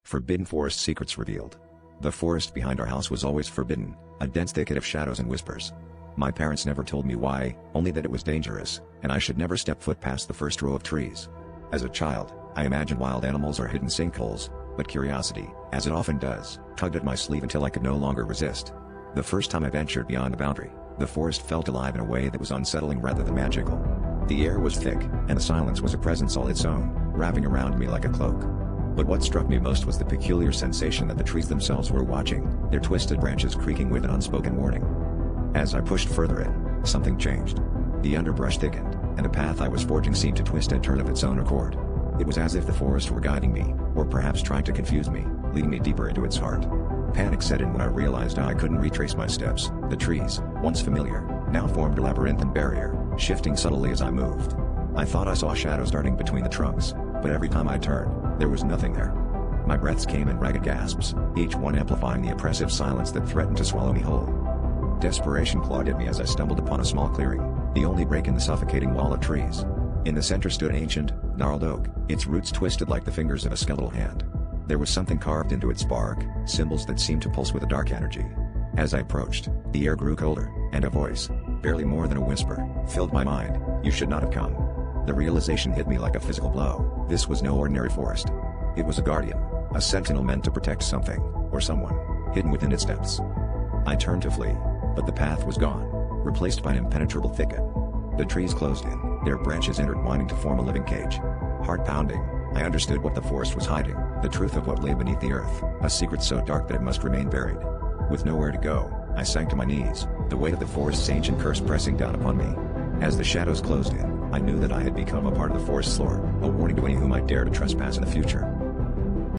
Forbidden Forest Secrets Revealed. The forest behind our house was always forbidden, a dense thicket of shadows and whispers. My parents never told me why, only that it was dangerous, and I should never step foot past the first row of trees. As a child, I imagined wild animals or hidden sinkholes, but curiosity, as it often does, tugged at my sleeve until I could no longer resist. The first time I ventured beyond the boundary, the forest felt alive in a way that was unsettling rather than magical. The air was thick, and the silence was a presence all its own, wrapping around me like a cloak. But what struck me most was the peculiar sensation that the trees themselves were watching, their twisted branches creaking with an unspoken warning. As I pushed further in, something changed. The underbrush thickened, and the path I was forging seemed to twist and turn of its own accord. It was as if the forest were guiding me, or perhaps trying to confuse me, leading me deeper into its heart. Panic set in when I realized I couldn't retrace my steps. The trees, once familiar, now formed a labyrinthine barrier, shifting subtly as I moved. I thought I saw shadows darting between the trunks, but every time I turned, there was nothing there. My breaths came in ragged gasps, each one amplifying the oppressive silence that threatened to swallow me whole. Desperation clawed at me as I stumbled upon a small clearing, the only break in the suffocating wall of trees. In the center stood an ancient, gnarled oak, its roots twisted like the fingers of a skeletal hand. There was something carved into its bark, symbols that seemed to pulse with a dark energy. As I approached, the air grew colder, and a voice, barely more than a whisper, filled my mind. "You should not have come." The realization hit me like a physical blow. This was no ordinary forest. It was a guardian, a sentinel meant to protect something, or someone, hidden within its depths. I turned to flee, but the path was gone, replaced by an impenetrable thicket. The trees closed in, their branches intertwining to form a living cage. Heart pounding, I understood what the forest was hiding, the truth of what lay beneath the earth, a secret so dark that it must remain buried. With nowhere to go, I sank to my knees, the weight of the forest's ancient curse pressing down upon me. As the shadows closed in, I knew that I had become a part of the forest's lore, a warning to any who might dare to trespass in the future.